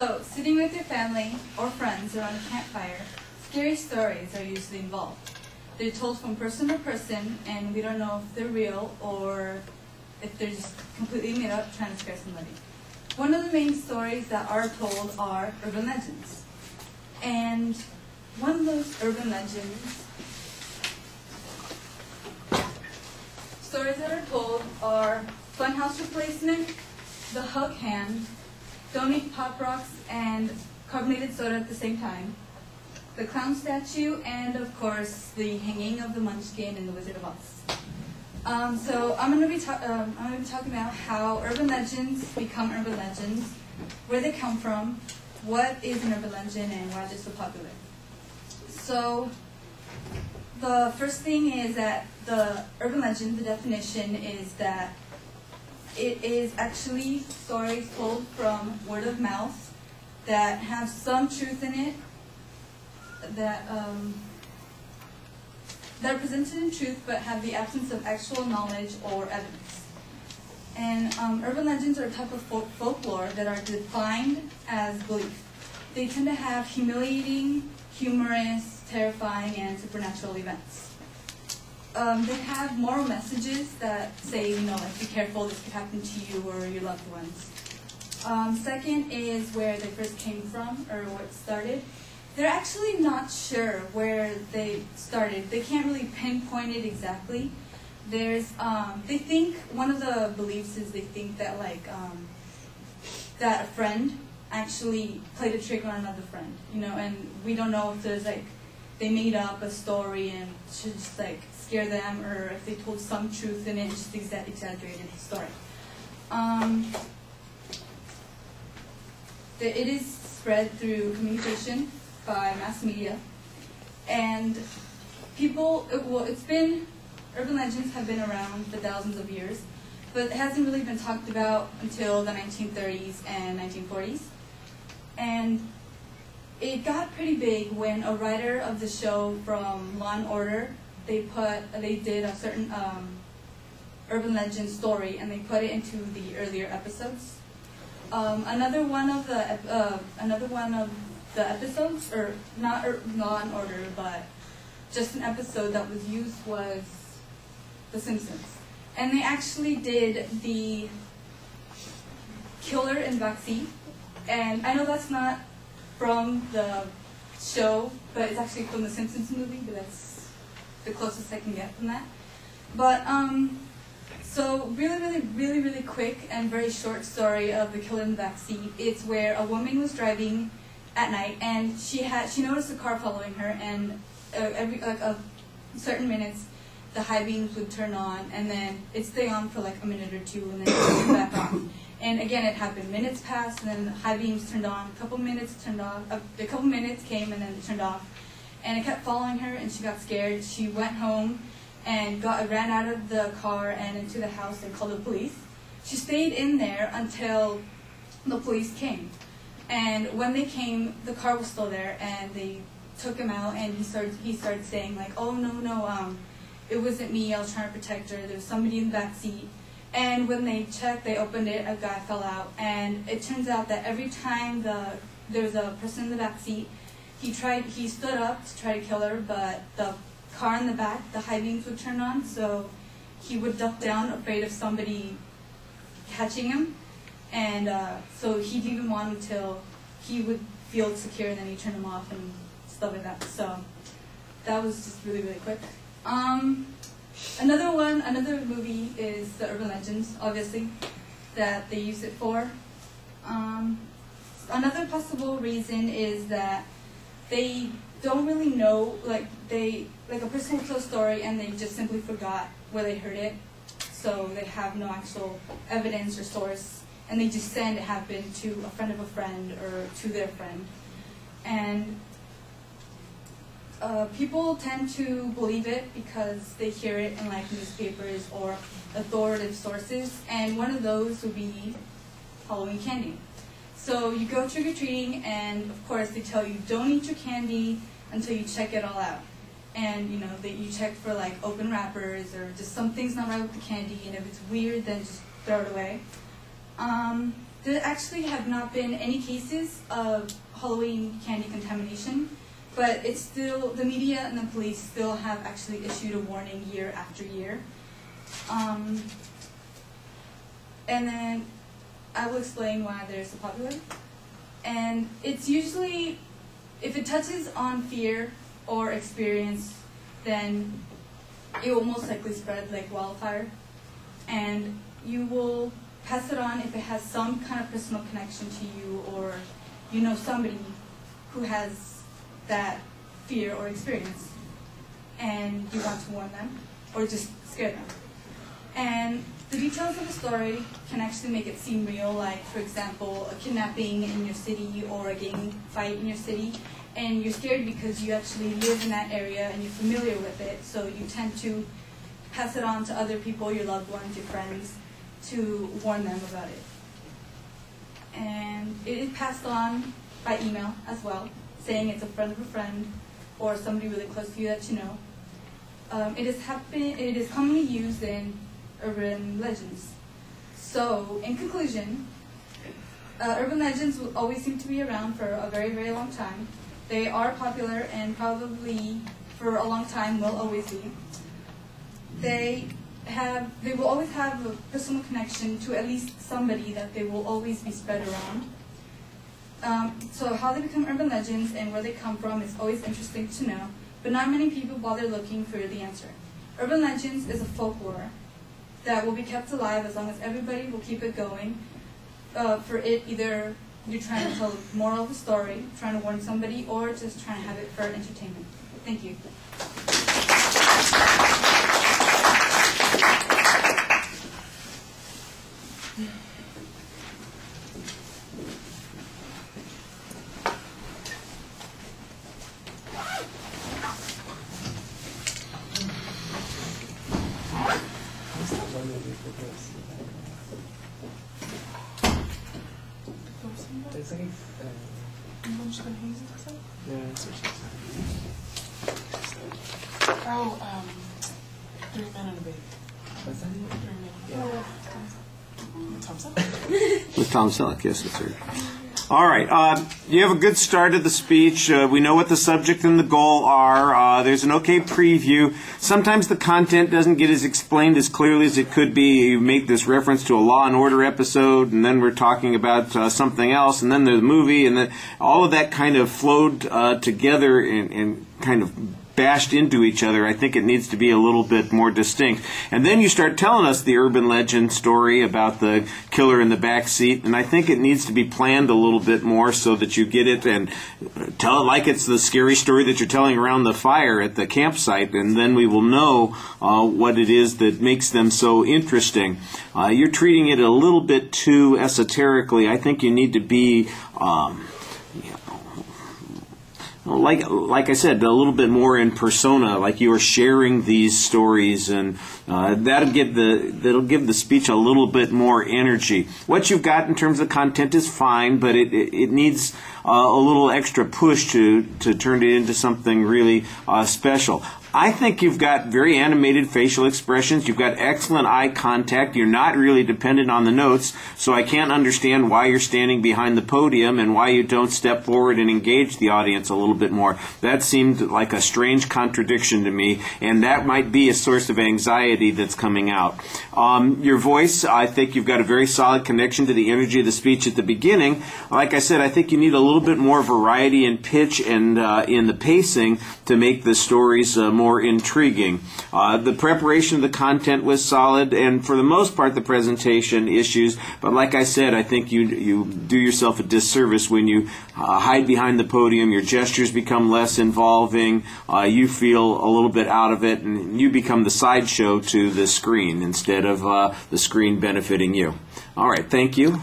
So, sitting with your family or friends around a campfire, scary stories are usually involved. They're told from person to person, and we don't know if they're real or if they're just completely made up trying to scare somebody. One of the main stories that are told are urban legends. And one of those urban legends, stories that are told are funhouse replacement, the hug hand, don't eat Pop Rocks and carbonated soda at the same time, the clown statue, and of course the hanging of the Munchkin in the Wizard of Oz. So I'm going to be talking about how urban legends become urban legends, where they come from, what is an urban legend, and why they're so popular. So the first thing is that the urban legend, the definition is that it is actually stories told from word of mouth that have some truth in it, that are presented in truth but have the absence of actual knowledge or evidence. And urban legends are a type of folklore that are defined as belief. They tend to have humiliating, humorous, terrifying, and supernatural events. They have moral messages that say, like, be careful, this could happen to you or your loved ones. Second is where they first came from, or what started. They're actually not sure where they started. They can't really pinpoint it exactly. There's, they think, one of the beliefs is they think that, that a friend actually played a trick on another friend, and we don't know if there's, they made up a story and should just, scare them, or if they told some truth in it and just exaggerated the story. It is spread through communication by mass media, and urban legends have been around for thousands of years, but it hasn't really been talked about until the 1930s and 1940s. And it got pretty big when a writer of the show from Law and Order, they did a certain urban legend story, and they put it into the earlier episodes. Another one of the episodes, or not Law and Order, but just an episode that was used, was The Simpsons. And they actually did the killer in the backseat. And I know that's not from the show, but it's actually from the Simpsons movie, but that's the closest I can get from that. But, so really quick and very short story of the killer in the backseat. It's where a woman was driving at night, and she noticed a car following her, and every certain minutes the high beams would turn on, and then it'd stay on for a minute or two, and then it would turn back off. And again, it happened. Minutes passed, and then the high beams turned on. A couple minutes turned off. A couple minutes came, and then it turned off. And it kept following her, and she got scared. She went home and ran out of the car and into the house and called the police. She stayed in there until the police came. And when they came, the car was still there, and they took him out, and he started saying, oh, no, it wasn't me, I was trying to protect her, there was somebody in the back seat. And when they checked, they opened it, a guy fell out, and it turns out that every time there was a person in the back seat, he stood up to try to kill her, but the car in the back, the high beams would turn on, so he would duck down, afraid of somebody catching him. And so he didn't even want until he would feel secure, and then he turned him off and stuff like that. So that was just really quick. Another movie is The Urban Legends, obviously, that they use it for. Another possible reason is that they don't really know, a person will tell a story and they just simply forgot where they heard it, so they have no actual evidence or source, and they just send it happened to a friend of a friend or to their friend. And people tend to believe it because they hear it in newspapers or authoritative sources, and one of those would be Halloween candy. So you go trick-or-treating, and of course they tell you don't eat your candy until you check it all out. And you check for open wrappers or just something's not right with the candy, and if it's weird, then just throw it away. there actually have not been any cases of Halloween candy contamination, but it's still, the media and the police still have actually issued a warning year after year. And then I will explain why they're so popular. And it's usually, if it touches on fear or experience, then it will most likely spread like wildfire. And you will pass it on if it has some kind of personal connection to you, or you know somebody who has that fear or experience, and you want to warn them or just scare them. And the details of the story can actually make it seem real, like, for example, a kidnapping in your city or a gang fight in your city, and you're scared because you actually live in that area and you're familiar with it, so you tend to pass it on to other people, your loved ones, your friends, to warn them about it. And it is passed on by email as well, saying it's a friend of a friend or somebody really close to you that you know. It is commonly used in urban legends. So, in conclusion, urban legends will always seem to be around for a very, very long time. They are popular and probably for a long time will always be. They will always have a personal connection to at least somebody that they will always be spread around. So how they become urban legends and where they come from is always interesting to know, but not many people bother looking for the answer. Urban legends is a folklore that will be kept alive as long as everybody will keep it going. For it, either you're trying to tell the moral of the story, trying to warn somebody, or just trying to have it for entertainment. Thank you. Oh, 3 men and a baby. Was that it? 3 men. Yeah. Tom Selleck? With Tom Selleck, yes, that's right. All right. You have a good start of the speech. We know what the subject and the goal are. There's an okay preview. Sometimes the content doesn't get as explained as clearly as it could be. You make this reference to a Law and Order episode, and then we're talking about something else, and then there's a movie, and then all of that kind of flowed together and kind of bashed into each other. I think it needs to be a little bit more distinct. And then you start telling us the urban legend story about the killer in the back seat, and I think it needs to be planned a little bit more so that you get it and tell it like it's the scary story that you're telling around the fire at the campsite, and then we will know what it is that makes them so interesting. You're treating it a little bit too esoterically. I think you need to be like I said, a little bit more in persona, like you are sharing these stories, and that'll give the speech a little bit more energy. What you've got in terms of content is fine, but it needs a little extra push to turn it into something really special. I think you've got very animated facial expressions. You've got excellent eye contact. You're not really dependent on the notes, so I can't understand why you're standing behind the podium and why you don't step forward and engage the audience a little bit more. That seemed like a strange contradiction to me, and that might be a source of anxiety that's coming out. Your voice, I think you've got a very solid connection to the energy of the speech at the beginning. Like I said, I think you need a little bit more variety in pitch and in the pacing to make the stories more intriguing. The preparation of the content was solid, and for the most part the presentation issues, but like I said, I think you do yourself a disservice when you hide behind the podium. Your gestures become less involving, you feel a little bit out of it, and you become the sideshow to the screen instead of the screen benefiting you. All right, thank you.